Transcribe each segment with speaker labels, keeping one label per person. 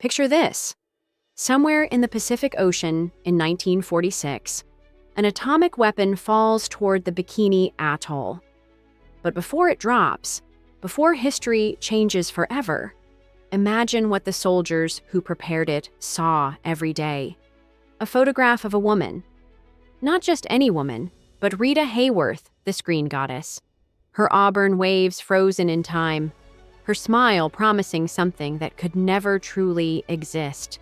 Speaker 1: Picture this. Somewhere in the Pacific Ocean in 1946, an atomic weapon falls toward the Bikini Atoll. But before it drops, before history changes forever, imagine what the soldiers who prepared it saw every day. A photograph of a woman. Not just any woman, but Rita Hayworth, the screen goddess. Her auburn waves frozen in time, her smile promising something that could never truly exist.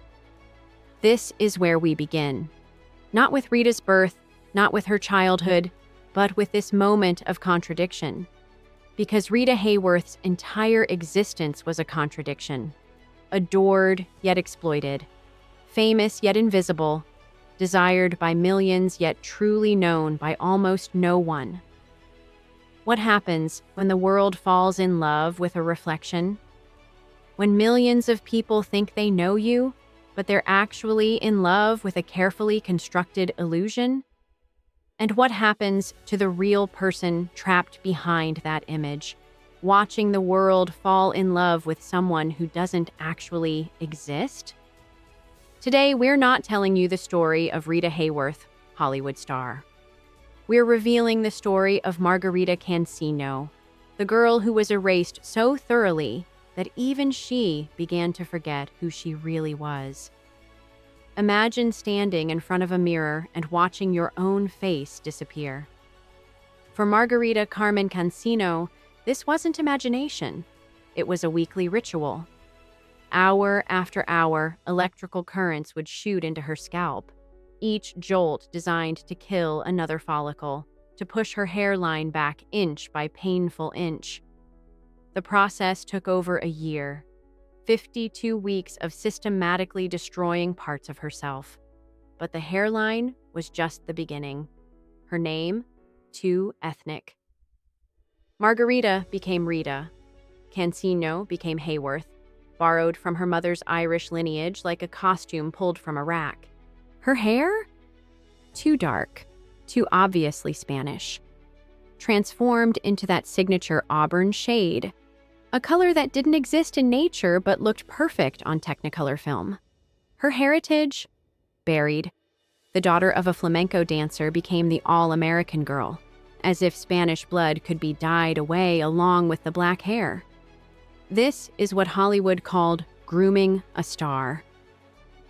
Speaker 1: This is where we begin. Not with Rita's birth, not with her childhood, but with this moment of contradiction. Because Rita Hayworth's entire existence was a contradiction. Adored yet exploited. Famous yet invisible. Desired by millions yet truly known by almost no one. What happens when the world falls in love with a reflection? When millions of people think they know you, but they're actually in love with a carefully constructed illusion? And what happens to the real person trapped behind that image, watching the world fall in love with someone who doesn't actually exist? Today, we're not telling you the story of Rita Hayworth, Hollywood star. We're revealing the story of Margarita Cancino, the girl who was erased so thoroughly that even she began to forget who she really was. Imagine standing in front of a mirror and watching your own face disappear. For Margarita Carmen Cancino, this wasn't imagination. It was a weekly ritual. Hour after hour, electrical currents would shoot into her scalp, each jolt designed to kill another follicle, to push her hairline back inch by painful inch. The process took over a year, 52 weeks of systematically destroying parts of herself. But the hairline was just the beginning. Her name, too ethnic. Margarita became Rita. Cancino became Hayworth, borrowed from her mother's Irish lineage like a costume pulled from a rack. Her hair? Too dark, too obviously Spanish. Transformed into that signature auburn shade, a color that didn't exist in nature but looked perfect on Technicolor film. Her heritage? Buried. The daughter of a flamenco dancer became the all-American girl, as if Spanish blood could be dyed away along with the black hair. This is what Hollywood called grooming a star.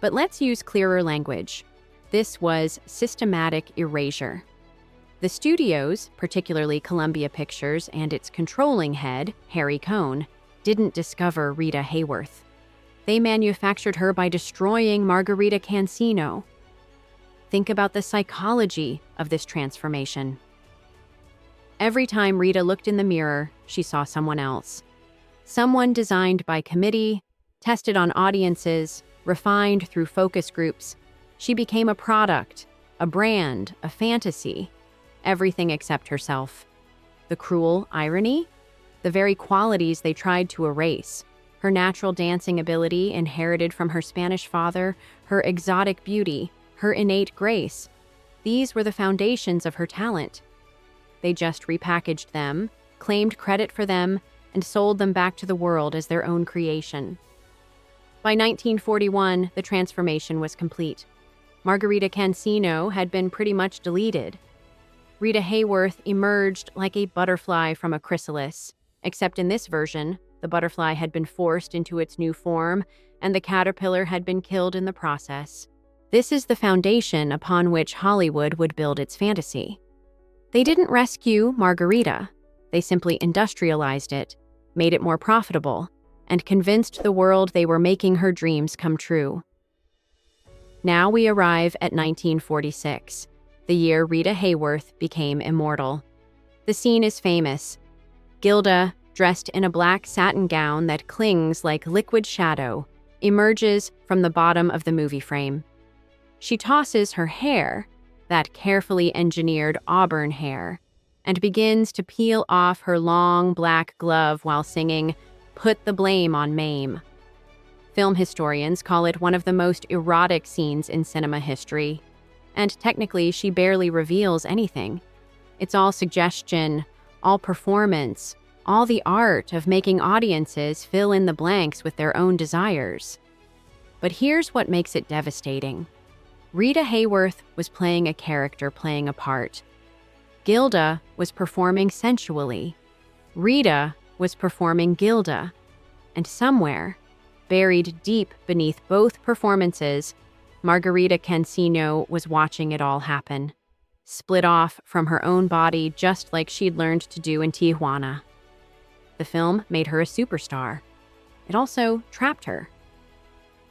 Speaker 1: But let's use clearer language. This was systematic erasure. The studios, particularly Columbia Pictures and its controlling head, Harry Cohn, didn't discover Rita Hayworth. They manufactured her by destroying Margarita Cancino. Think about the psychology of this transformation. Every time Rita looked in the mirror, she saw someone else. Someone designed by committee, tested on audiences, refined through focus groups. She became a product, a brand, a fantasy. Everything except herself. The cruel irony? The very qualities they tried to erase. Her natural dancing ability inherited from her Spanish father, her exotic beauty, her innate grace. These were the foundations of her talent. They just repackaged them, claimed credit for them, and sold them back to the world as their own creation. By 1941, the transformation was complete. Margarita Cancino had been pretty much deleted. Rita Hayworth emerged like a butterfly from a chrysalis, except in this version, the butterfly had been forced into its new form, and the caterpillar had been killed in the process. This is the foundation upon which Hollywood would build its fantasy. They didn't rescue Margarita. They simply industrialized it, made it more profitable, and convinced the world they were making her dreams come true. Now we arrive at 1946, the year Rita Hayworth became immortal. The scene is famous. Gilda, dressed in a black satin gown that clings like liquid shadow, emerges from the bottom of the movie frame. She tosses her hair, that carefully engineered auburn hair, and begins to peel off her long black glove while singing, "Put the Blame on Mame." Film historians call it one of the most erotic scenes in cinema history, and technically she barely reveals anything. It's all suggestion, all performance, all the art of making audiences fill in the blanks with their own desires. But here's what makes it devastating. Rita Hayworth was playing a character, playing a part. Gilda was performing sensually. Rita was performing Gilda. And somewhere, buried deep beneath both performances, Margarita Cancino was watching it all happen, split off from her own body just like she'd learned to do in Tijuana. The film made her a superstar. It also trapped her.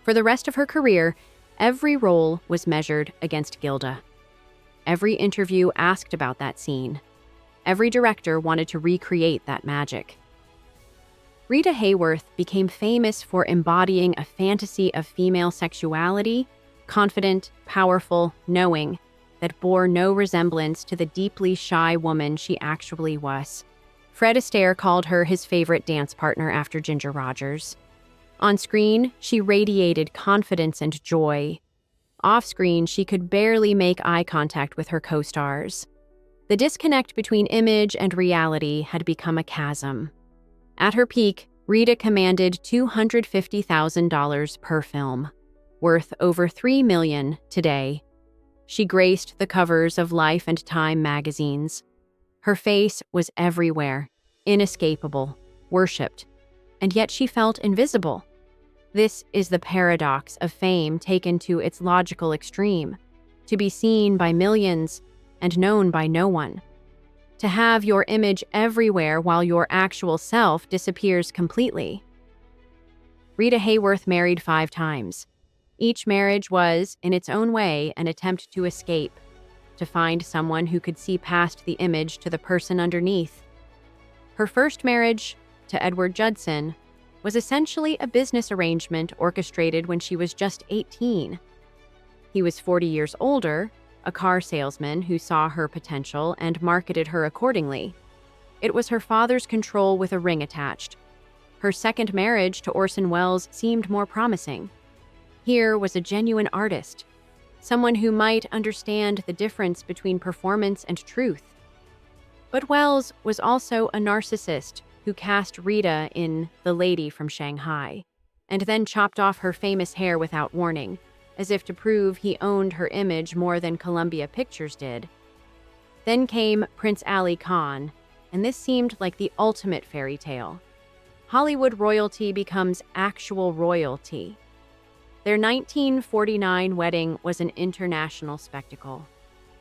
Speaker 1: For the rest of her career, every role was measured against Gilda. Every interview asked about that scene. Every director wanted to recreate that magic. Rita Hayworth became famous for embodying a fantasy of female sexuality, confident, powerful, knowing, that bore no resemblance to the deeply shy woman she actually was. Fred Astaire called her his favorite dance partner after Ginger Rogers. On screen, she radiated confidence and joy. Off-screen, she could barely make eye contact with her co-stars. The disconnect between image and reality had become a chasm. At her peak, Rita commanded $250,000 per film, worth over $3 million today. She graced the covers of Life and Time magazines. Her face was everywhere, inescapable, worshipped, and yet she felt invisible. This is the paradox of fame taken to its logical extreme: to be seen by millions and known by no one. To have your image everywhere while your actual self disappears completely. Rita Hayworth married 5 times. Each marriage was, in its own way, an attempt to escape, to find someone who could see past the image to the person underneath. Her first marriage, to Edward Judson, was essentially a business arrangement orchestrated when she was just 18. He was 40 years older, a car salesman who saw her potential and marketed her accordingly. It was her father's control with a ring attached. Her second marriage to Orson Welles seemed more promising. Here was a genuine artist, someone who might understand the difference between performance and truth. But Welles was also a narcissist who cast Rita in The Lady from Shanghai, and then chopped off her famous hair without warning, as if to prove he owned her image more than Columbia Pictures did. Then came Prince Ali Khan, and this seemed like the ultimate fairy tale. Hollywood royalty becomes actual royalty. Their 1949 wedding was an international spectacle.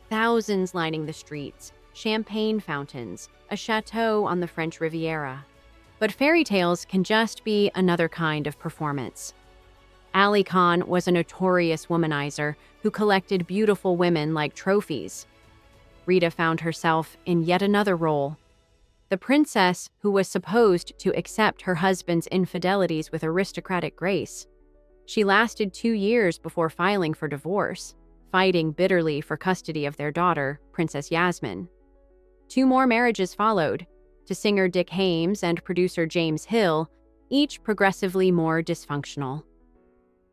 Speaker 1: Thousands lining the streets, champagne fountains, a chateau on the French Riviera. But fairy tales can just be another kind of performance. Ali Khan was a notorious womanizer who collected beautiful women like trophies. Rita found herself in yet another role: the princess who was supposed to accept her husband's infidelities with aristocratic grace. She lasted 2 years before filing for divorce, fighting bitterly for custody of their daughter, Princess Yasmin. 2 more marriages followed, to singer Dick Haymes and producer James Hill, each progressively more dysfunctional.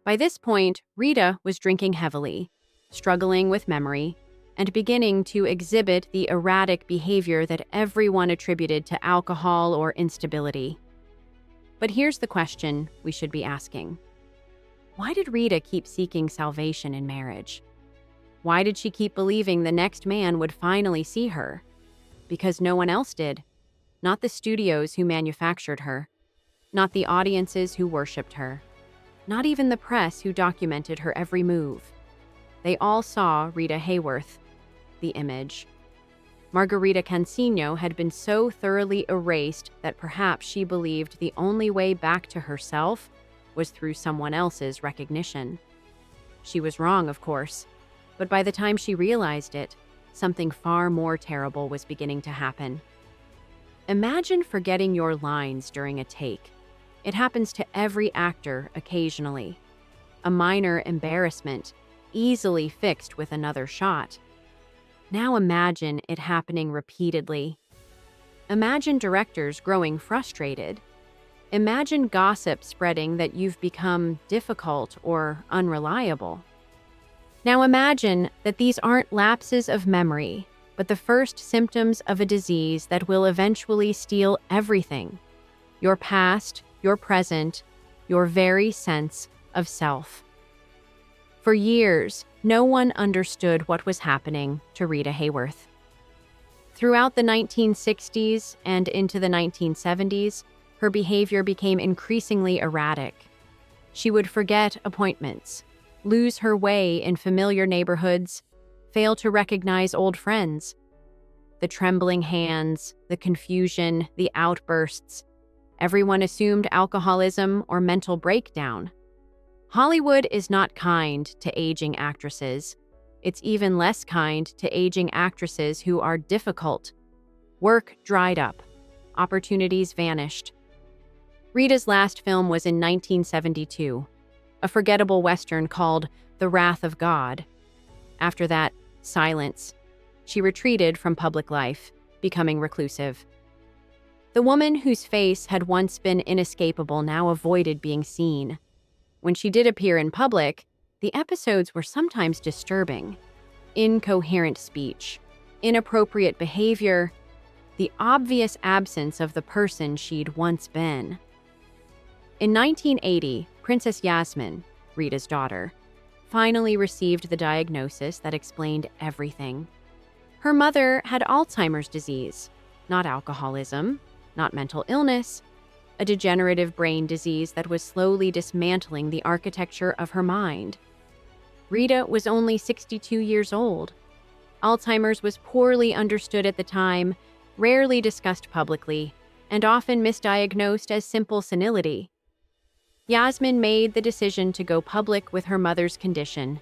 Speaker 1: By this point, Rita was drinking heavily, struggling with memory, and beginning to exhibit the erratic behavior that everyone attributed to alcohol or instability. But here's the question we should be asking. Why did Rita keep seeking salvation in marriage? Why did she keep believing the next man would finally see her? Because no one else did. Not the studios who manufactured her. Not the audiences who worshipped her. Not even the press who documented her every move. They all saw Rita Hayworth, the image. Margarita Cancino had been so thoroughly erased that perhaps she believed the only way back to herself was through someone else's recognition. She was wrong, of course, but by the time she realized it, something far more terrible was beginning to happen. Imagine forgetting your lines during a take. It happens to every actor occasionally. A minor embarrassment, easily fixed with another shot. Now imagine it happening repeatedly. Imagine directors growing frustrated. Imagine gossip spreading that you've become difficult or unreliable. Now imagine that these aren't lapses of memory, but the first symptoms of a disease that will eventually steal everything: your past, your present, your very sense of self. For years, no one understood what was happening to Rita Hayworth. Throughout the 1960s and into the 1970s, her behavior became increasingly erratic. She would forget appointments, lose her way in familiar neighborhoods, fail to recognize old friends. The trembling hands, the confusion, the outbursts. Everyone assumed alcoholism or mental breakdown. Hollywood is not kind to aging actresses. It's even less kind to aging actresses who are difficult. Work dried up. Opportunities vanished. Rita's last film was in 1972, a forgettable Western called The Wrath of God. After that, silence. She retreated from public life, becoming reclusive. The woman whose face had once been inescapable now avoided being seen. When she did appear in public, the episodes were sometimes disturbing. Incoherent speech, inappropriate behavior, the obvious absence of the person she'd once been. In 1980, Princess Yasmin, Rita's daughter, finally received the diagnosis that explained everything. Her mother had Alzheimer's disease, not alcoholism, not mental illness, a degenerative brain disease that was slowly dismantling the architecture of her mind. Rita was only 62 years old. Alzheimer's was poorly understood at the time, rarely discussed publicly, and often misdiagnosed as simple senility. Yasmin made the decision to go public with her mother's condition,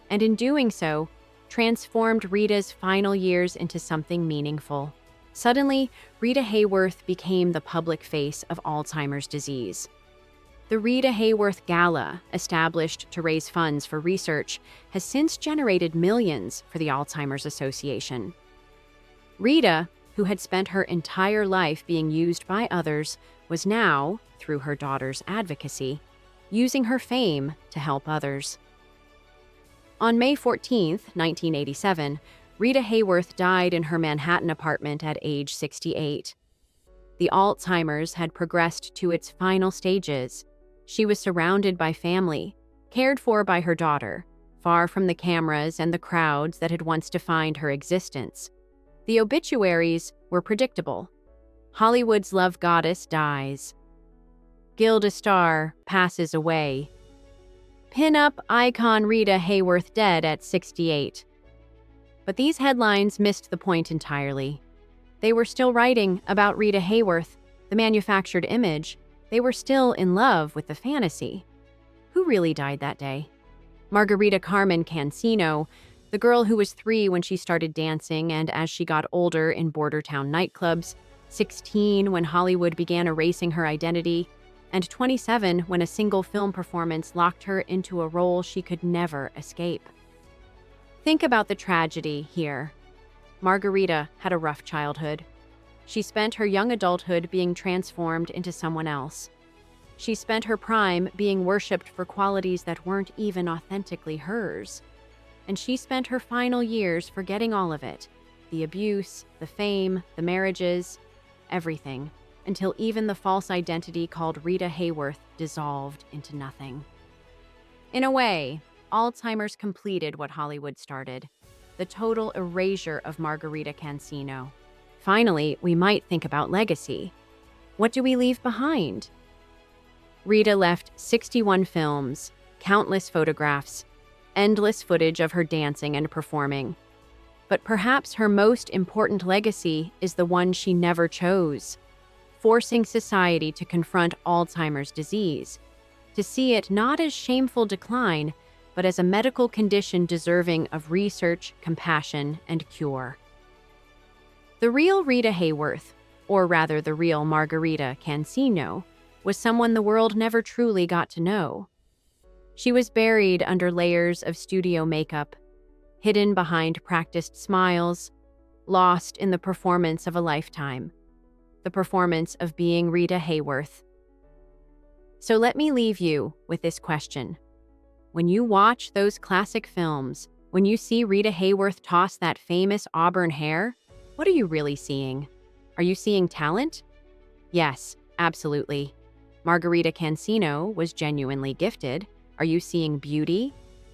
Speaker 1: and in doing so, transformed Rita's final years into something meaningful. Suddenly, Rita Hayworth became the public face of Alzheimer's disease. The Rita Hayworth Gala, established to raise funds for research, has since generated millions for the Alzheimer's Association. Rita, who had spent her entire life being used by others, was now, through her daughter's advocacy, using her fame to help others. On May 14, 1987, Rita Hayworth died in her Manhattan apartment at age 68. The Alzheimer's had progressed to its final stages. She was surrounded by family, cared for by her daughter, far from the cameras and the crowds that had once defined her existence. The obituaries were predictable. Hollywood's love goddess dies. Gilda star passes away. Pin-up icon Rita Hayworth dead at 68. But these headlines missed the point entirely. They were still writing about Rita Hayworth, the manufactured image. They were still in love with the fantasy. Who really died that day? Margarita Carmen Cancino, the girl who was 3 when she started dancing and as she got older in border town nightclubs, 16 when Hollywood began erasing her identity, and 27 when a single film performance locked her into a role she could never escape. Think about the tragedy here. Margarita had a rough childhood. She spent her young adulthood being transformed into someone else. She spent her prime being worshipped for qualities that weren't even authentically hers. And she spent her final years forgetting all of it, the abuse, the fame, the marriages, everything, until even the false identity called Rita Hayworth dissolved into nothing. In a way, Alzheimer's completed what Hollywood started, the total erasure of Margarita Cancino. Finally, we might think about legacy. What do we leave behind? Rita left 61 films, countless photographs, endless footage of her dancing and performing. But perhaps her most important legacy is the one she never chose, forcing society to confront Alzheimer's disease, to see it not as shameful decline, but as a medical condition deserving of research, compassion, and cure. The real Rita Hayworth, or rather the real Margarita Cancino, was someone the world never truly got to know. She was buried under layers of studio makeup, hidden behind practiced smiles, lost in the performance of a lifetime, the performance of being Rita Hayworth. So let me leave you with this question. When you watch those classic films, when you see Rita Hayworth toss that famous auburn hair, what are you really seeing? Are you seeing talent? Yes, absolutely. Margarita Cancino was genuinely gifted. Are you seeing beauty?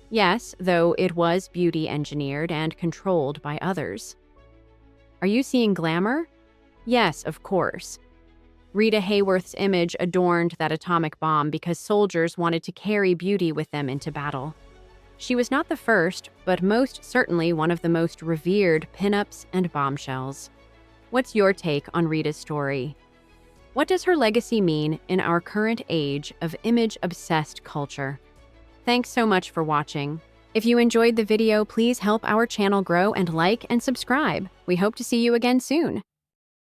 Speaker 1: Yes, though it was beauty engineered and controlled by others. Are you seeing glamour? Yes, of course. Rita Hayworth's image adorned that atomic bomb because soldiers wanted to carry beauty with them into battle. She was not the first, but most certainly one of the most revered pinups and bombshells. What's your take on Rita's story? What does her legacy mean in our current age of image-obsessed culture? Thanks so much for watching. If you enjoyed the video, please help our channel grow and like and subscribe. We hope to see you again soon.